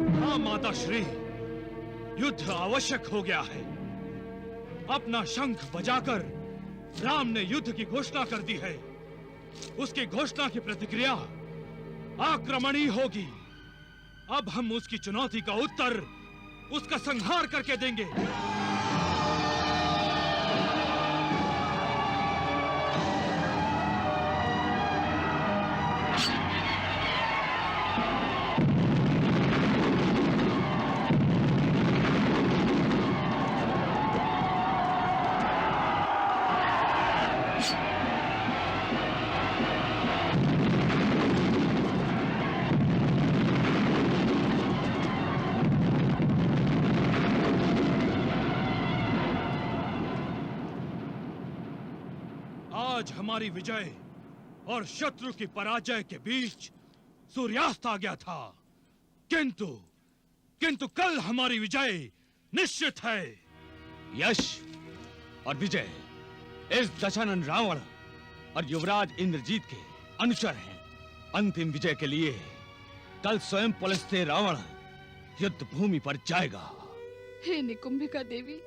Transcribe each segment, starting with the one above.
हाँ माता श्री, युद्ध आवश्यक हो गया है। अपना शंख बजाकर राम ने युद्ध की घोषणा कर दी है। उसकी घोषणा की प्रतिक्रिया आक्रमण ही होगी। अब हम उसकी चुनौती का उत्तर उसका संहार करके देंगे। आज हमारी विजय और शत्रु की पराजय के बीच सूर्यास्त आ गया था, किंतु कल हमारी विजय निश्चित है। यश और विजय इस दशानन रावण और युवराज इंद्रजीत के अनुचर हैं। अंतिम विजय के लिए कल स्वयं पुलस्त्य रावण युद्ध भूमि पर जाएगा। हे निकुंभिका देवी,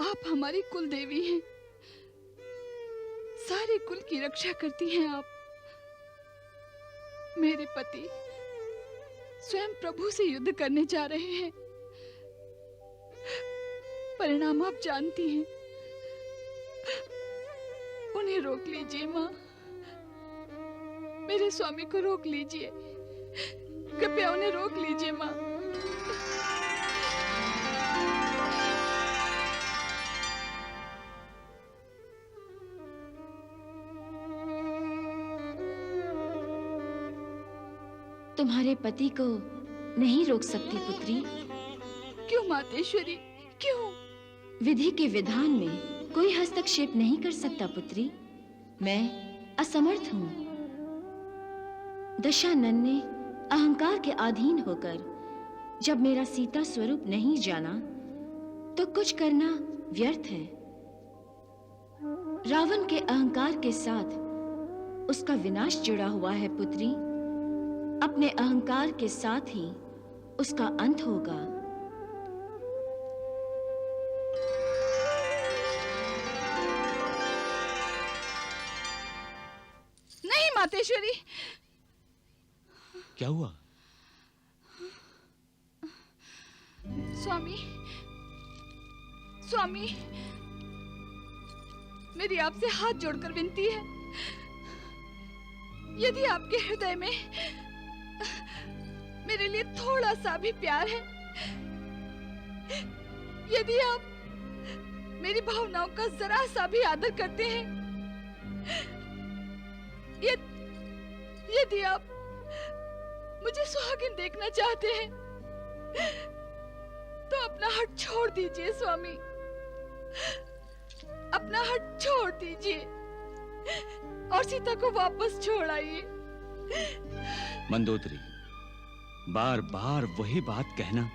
आप हमारी कुल देवी हैं। सारे कुल की रक्षा करती हैं आप। मेरे पति स्वयं प्रभु से युद्ध करने जा रहे हैं। परिणाम आप जानती हैं। उन्हें रोक लीजिए माँ, मेरे स्वामी को रोक लीजिए। कृपया उन्हें रोक लीजिए माँ। तुम्हारे पति को नहीं रोक सकती पुत्री। क्यों मातेश्वरी, क्यों? विधि के विधान में कोई हस्तक्षेप नहीं कर सकता पुत्री। मैं असमर्थ हूँ। दशानन ने अहंकार के अधीन होकर जब मेरा सीता स्वरूप नहीं जाना तो कुछ करना व्यर्थ है। रावण के अहंकार के साथ उसका विनाश जुड़ा हुआ है पुत्री। अपने अहंकार के साथ ही उसका अंत होगा। नहीं मातेश्वरी। क्या हुआ? स्वामी, स्वामी, मेरी आपसे हाथ जोड़कर विनती है। यदि आपके हृदय में मेरे लिए थोड़ा सा भी प्यार है, यदि आप मेरी भावनाओं का जरा सा भी आदर करते हैं, यदि आप मुझे सुहागिन देखना चाहते हैं, तो अपना हट छोड़ दीजिए स्वामी। अपना हट छोड़ दीजिए और सीता को वापस छोड़ आइए। मंदोदरी, बार बार वही बात कहना।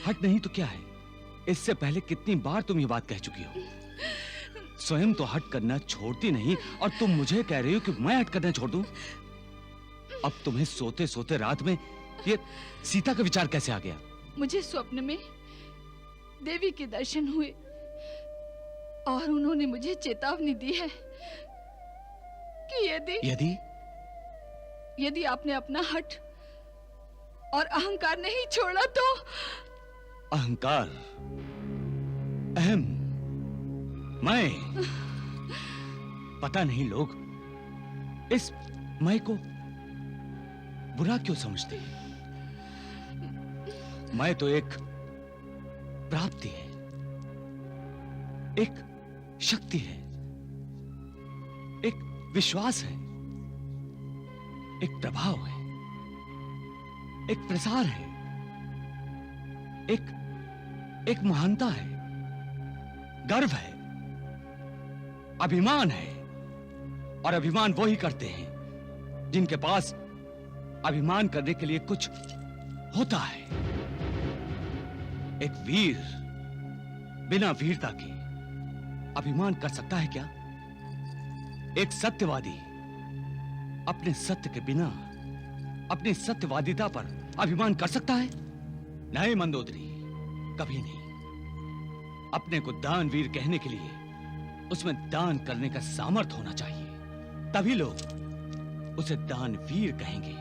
हट नहीं तो क्या है? इससे पहले कितनी बार तुम ये बात कह चुकी हो। स्वयं तो हट करना छोड़ती नहीं और तुम मुझे कह रही हो कि मैं हट करना छोड़ दूं। अब तुम्हें सोते सोते रात में ये सीता का विचार कैसे आ गया? मुझे स्वप्न में देवी के दर्शन हुए और उन्होंने मुझे चेतावनी दी है कि यदि आपने अपना हट और अहंकार नहीं छोड़ा तो। अहंकार, अहम, मैं, पता नहीं लोग इस मैं को बुरा क्यों समझते हैं। मैं तो एक प्राप्ति है, एक शक्ति है, एक विश्वास है, एक प्रभाव है, एक प्रसार है, एक महानता है, गर्व है, अभिमान है। और अभिमान वो ही करते हैं जिनके पास अभिमान करने के लिए कुछ होता है। एक वीर बिना वीरता के अभिमान कर सकता है क्या? एक सत्यवादी अपने सत्य के बिना, अपनी सत्यवादिता पर अभिमान कर सकता है? नहीं मंदोदरी, कभी नहीं। अपने को दानवीर कहने के लिए उसमें दान करने का सामर्थ्य होना चाहिए, तभी लोग उसे दानवीर कहेंगे।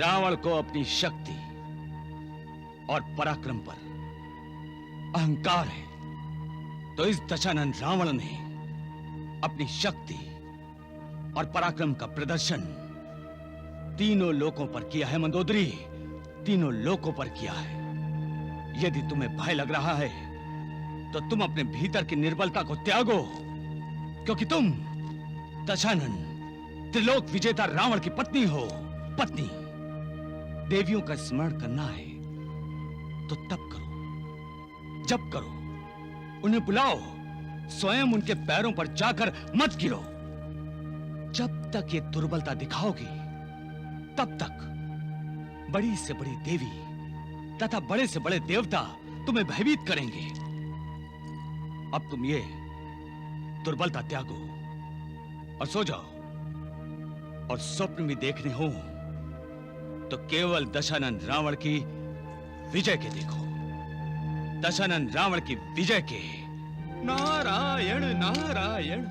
रावण को अपनी शक्ति और पराक्रम पर अहंकार है, तो इस दशानन रावण ने अपनी शक्ति और पराक्रम का प्रदर्शन तीनों लोकों पर किया है मंदोदरी, तीनों लोकों पर किया है। यदि तुम्हें भय लग रहा है तो तुम अपने भीतर की निर्बलता को त्यागो, क्योंकि तुम दशानन त्रिलोक विजेता रावण की पत्नी हो। पत्नी। देवियों का स्मरण करना है तो तब करो, जब करो, उन्हें बुलाओ, स्वयं उनके पैरों पर जाकर मत गिरो। जब तक ये दुर्बलता दिखाओगी तब तक बड़ी से बड़ी देवी तथा बड़े से बड़े देवता तुम्हें भयभीत करेंगे। अब तुम ये दुर्बलता त्यागो और सो जाओ, और स्वप्न भी देखने हो तो केवल दशानन रावण की विजय के देखो, दशानन रावण की विजय के। नारायण नारायण।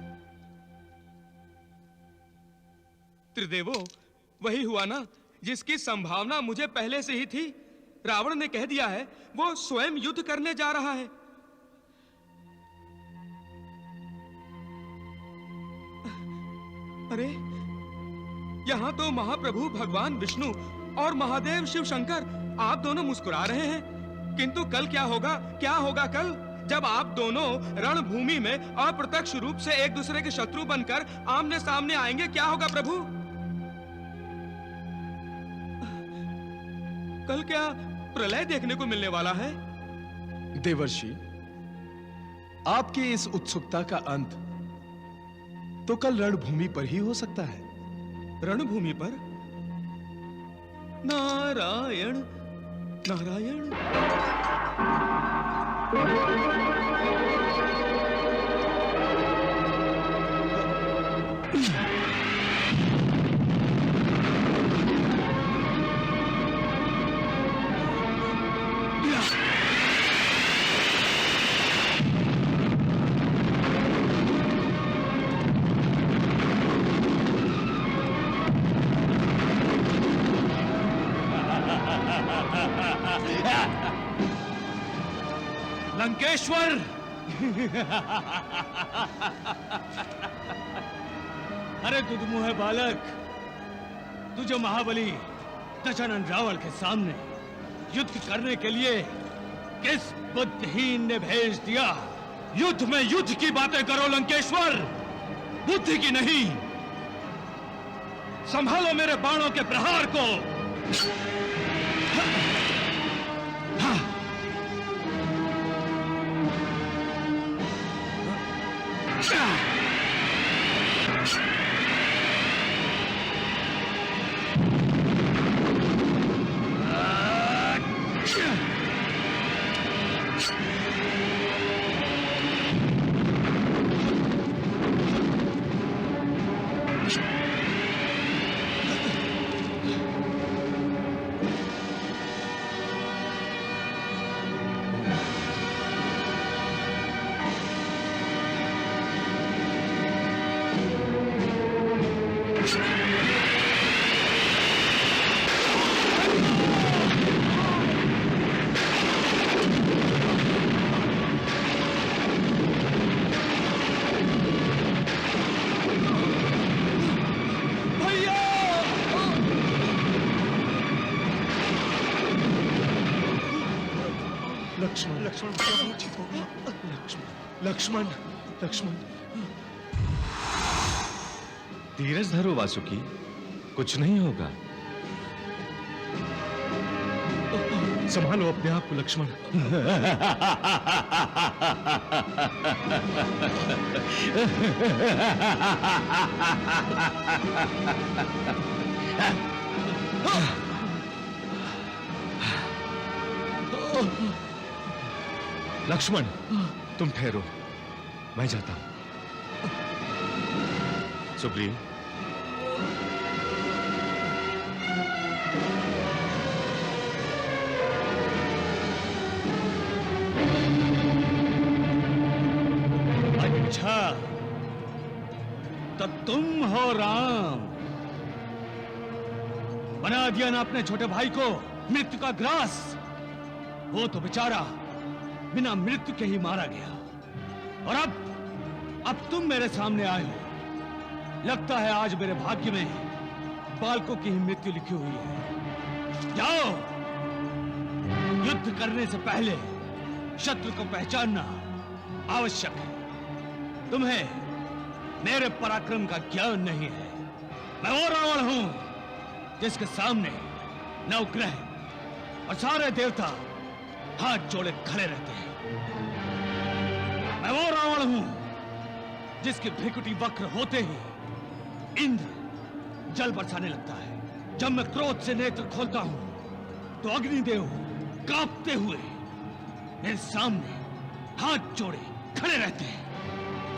त्रिदेवो, वही हुआ ना जिसकी संभावना मुझे पहले से ही थी। रावण ने कह दिया है वो स्वयं युद्ध करने जा रहा है। अरे, यहां तो महाप्रभु भगवान विष्णु और महादेव शिव शंकर आप दोनों मुस्कुरा रहे हैं। किंतु कल क्या होगा? क्या होगा कल, जब आप दोनों रणभूमि में अप्रत्यक्ष रूप से एक दूसरे के शत्रु बनकर आमने सामने आएंगे? क्या होगा प्रभु? कल क्या प्रलय देखने को मिलने वाला है? देवर्षि, आपकी इस उत्सुकता का अंत तो कल रणभूमि पर ही हो सकता है। रणभूमि पर? नारायण नारायण। लंकेश्वर! अरे दुधमुहे बालक, तुझे महाबली दशानन रावण के सामने युद्ध करने के लिए किस बुद्धिहीन ने भेज दिया? युद्ध में युद्ध की बातें करो लंकेश्वर, बुद्धि की नहीं। संभालो मेरे बाणों के प्रहार को। लक्ष्मण, लक्ष्मण। धीरज धरो वासुकी, कुछ नहीं होगा। संभालो अपने आप को लक्ष्मण। लक्ष्मण, तुम ठहरो, मैं जाता हूं। सुग्रीव, तो तुम हो राम। बना दिया ना अपने छोटे भाई को मृत्यु का ग्रास। वो तो बेचारा बिना मृत्यु के ही मारा गया, और अब तुम मेरे सामने आए हो। लगता है आज मेरे भाग्य में बालकों की ही मृत्यु लिखी हुई है। जाओ, युद्ध करने से पहले शत्रु को पहचानना आवश्यक है। तुम्हें मेरे पराक्रम का ज्ञान नहीं है। मैं वो रावण हूं जिसके सामने नवग्रह और सारे देवता हाथ जोड़े खड़े रहते हैं। मैं वो रावण हूं जिसकी भ्रिकुटी वक्र होते ही इंद्र जल बरसाने लगता है। जब मैं क्रोध से नेत्र खोलता हूं तो अग्निदेव कांपते हुए मेरे सामने हाथ जोड़े खड़े रहते हैं।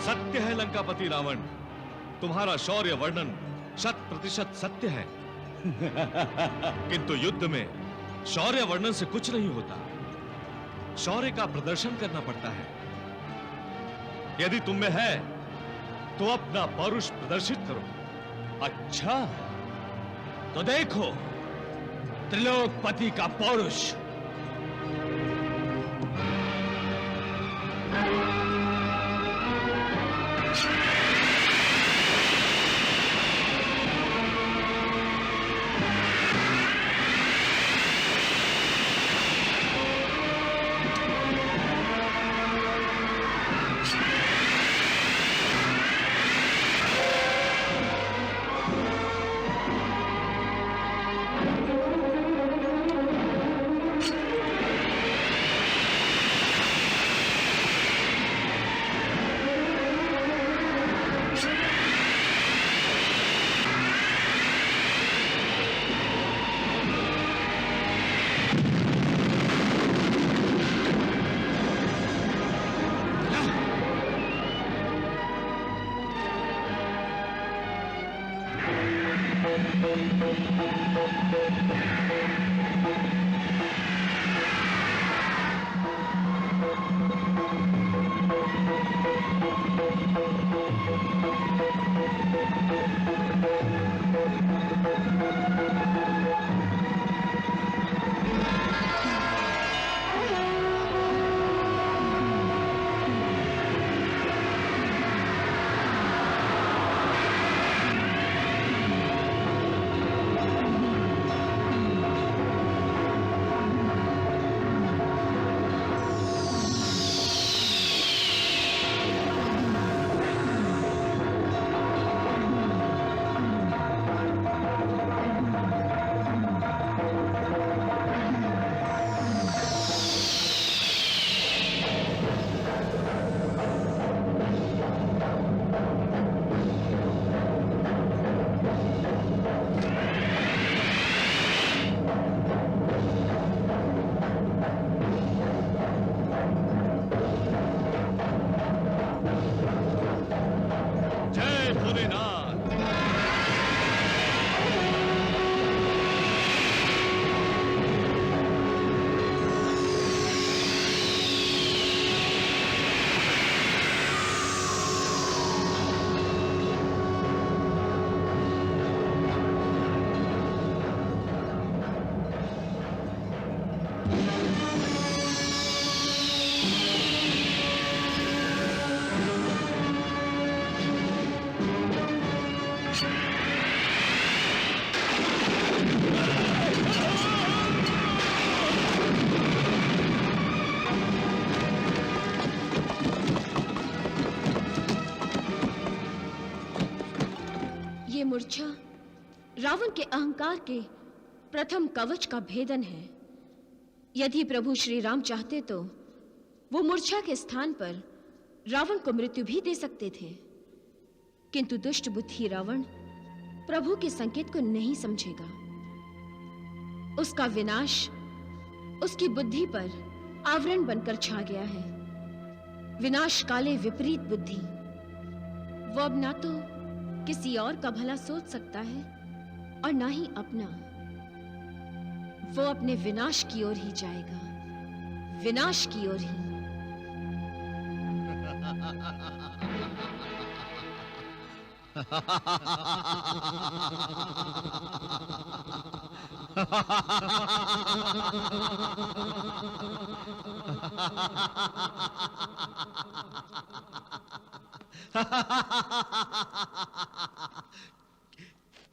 सत्य है लंकापति रावण, तुम्हारा शौर्य वर्णन 100% सत्य है। किंतु युद्ध में शौर्य वर्णन से कुछ नहीं होता, शौर्य का प्रदर्शन करना पड़ता है। यदि तुम में है तो अपना पौरुष प्रदर्शित करो। अच्छा, तो देखो त्रिलोकपति का पौरुष। मूर्छा रावण के अहंकार के प्रथम कवच का भेदन है। यदि प्रभु श्री राम चाहते तो वो मूर्छा के स्थान पर रावण को मृत्यु भी दे सकते थे, किंतु दुष्ट बुद्धि रावण प्रभु के संकेत को नहीं समझेगा। उसका विनाश उसकी बुद्धि पर आवरण बनकर छा गया है। विनाश काले विपरीत बुद्धि। वो अब ना तो किसी और का भला सोच सकता है और ना ही अपना। वो अपने विनाश की ओर ही जाएगा, विनाश की ओर ही।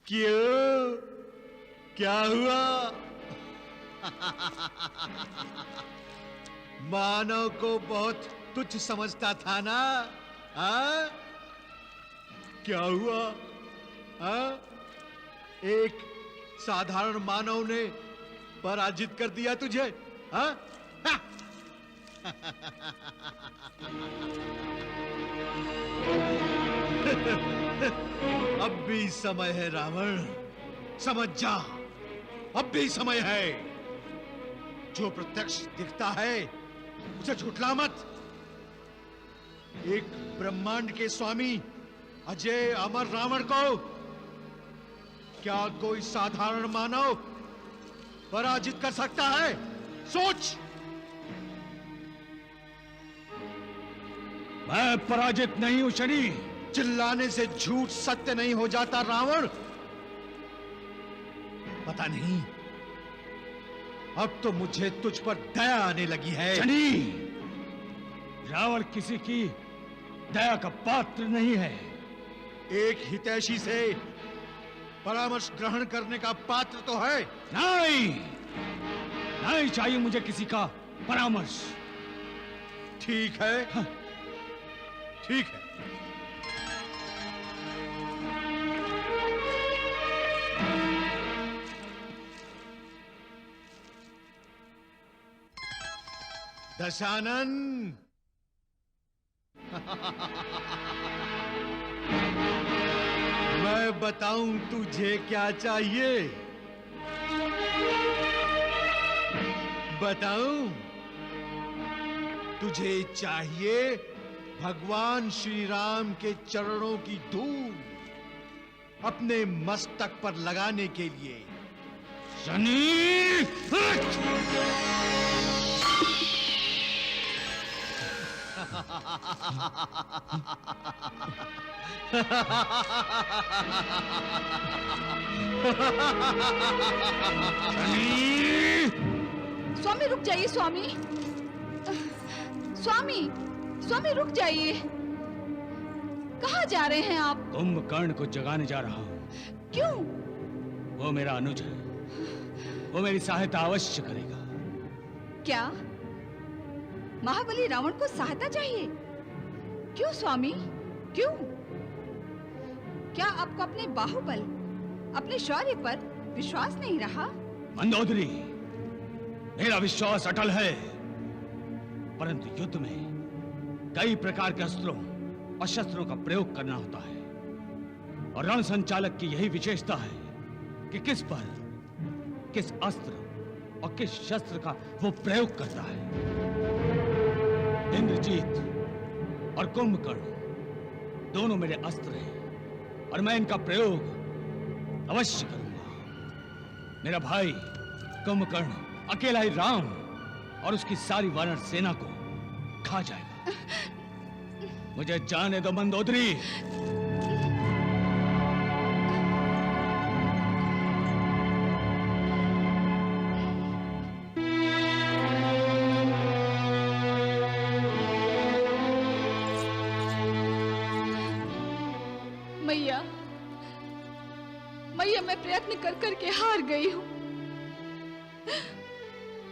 क्यों? क्या हुआ? मानव को बहुत तुच्छ समझता था ना? हाँ? क्या हुआ? हाँ? एक साधारण मानव ने पराजित कर दिया तुझे? हाँ? हाँ? अब भी समय है रावण, समझ जा, अब भी समय है। जो प्रत्यक्ष दिखता है उसे झुठला मत। एक ब्रह्मांड के स्वामी अजय अमर रावण को क्या कोई साधारण मानव पराजित कर सकता है? सोच। मैं पराजित नहीं हूं शनि। चिल्लाने से झूठ सत्य नहीं हो जाता रावण। पता नहीं, अब तो मुझे तुझ पर दया आने लगी है। शनि, रावण किसी की दया का पात्र नहीं है। एक हितैषी से परामर्श ग्रहण करने का पात्र तो है। नहीं, नहीं चाहिए मुझे किसी का परामर्श। ठीक है, ठीक है। दशानन, मैं बताऊं तुझे क्या चाहिए? बताऊं? तुझे चाहिए भगवान श्री राम के चरणों की धूल अपने मस्तक पर लगाने के लिए। शनि, स्वामी रुक जाइए। स्वामी, स्वामी, स्वामी रुक जाइए। कहाँ जा रहे हैं आप? कुंभकर्ण को जगाने जा रहा हूँ। क्यों? वो मेरा अनुज है, वो मेरी सहायता अवश्य करेगा। क्या महाबली रावण को सहायता चाहिए? क्यों स्वामी, क्यों? क्या आपको अपने बाहुबल, अपने शौर्य पर विश्वास नहीं रहा? मंदोदरी, मेरा विश्वास अटल है, परंतु युद्ध में कई प्रकार के अस्त्रों और शस्त्रों का प्रयोग करना होता है, और रण संचालक की यही विशेषता है कि किस पर, किस अस्त्र और किस शस्त्र का वो प्रयोग करता है। इंद्रजीत और कुंभकर्ण दोनों मेरे अस्त्र हैं, और मैं इनका प्रयोग अवश्य करूंगा। मेरा भाई कुंभकर्ण अकेला ही राम और उसकी सारी वानर सेना को खा जाएगा। मुझे जाने दो मंदोदरी। मैया, मैया, मैं प्रयत्न कर करके हार गई हूँ।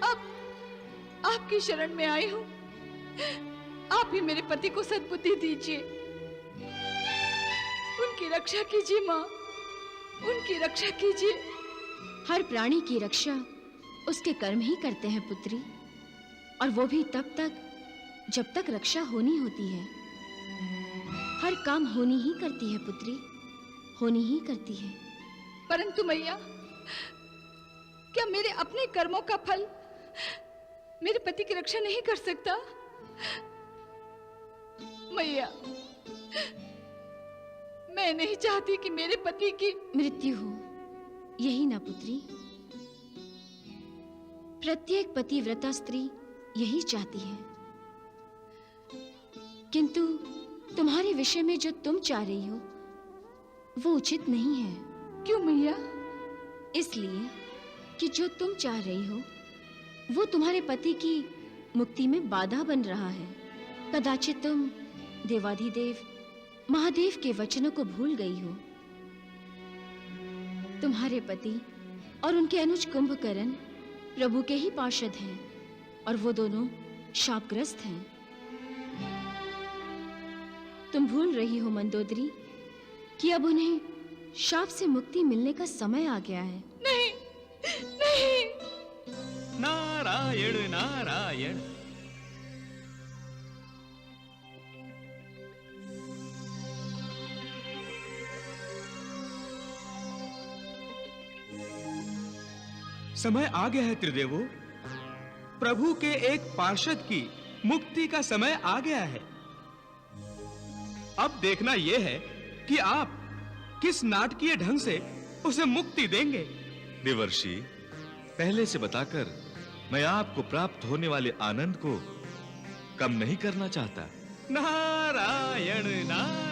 अब आपकी शरण में आई हूँ। आप ही मेरे पति को सद्बुद्धि दीजिए। उनकी रक्षा कीजिए माँ, उनकी रक्षा कीजिए। हर प्राणी की रक्षा उसके कर्म ही करते हैं पुत्री, और वो भी तब तक जब तक रक्षा होनी होती है। हर काम होनी ही करती है पुत्री, होनी ही करती है। परंतु मैया, क्या मेरे अपने कर्मों का फल मेरे पति की रक्षा नहीं कर सकता? मैया, मैं नहीं चाहती कि मेरे पति की मृत्यु हो, यही ना पुत्री? प्रत्येक पतिव्रता स्त्री यही चाहती है, किंतु तुम्हारे विषय में जो तुम चाह रही हो वो उचित नहीं है। क्यों मैया? इसलिए कि जो तुम चाह रही हो वो तुम्हारे पति की मुक्ति में बाधा बन रहा है। कदाचित तुम देवाधिदेव महादेव के वचनों को भूल गई हो। तुम्हारे पति और उनके अनुज कुंभकर्ण प्रभु के ही पार्षद हैं और वो दोनों शापग्रस्त हैं। तुम भूल रही हो मंदोदरी कि अब उन्हें शाप से मुक्ति मिलने का समय आ गया है। नहीं, नहीं। नारायण नारायण। समय आ गया है त्रिदेवो। प्रभु के एक पार्षद की मुक्ति का समय आ गया है। अब देखना यह है कि आप किस नाटकीय ढंग से उसे मुक्ति देंगे। देवर्षि, पहले से बताकर मैं आपको प्राप्त होने वाले आनंद को कम नहीं करना चाहता। नारायण नारायण।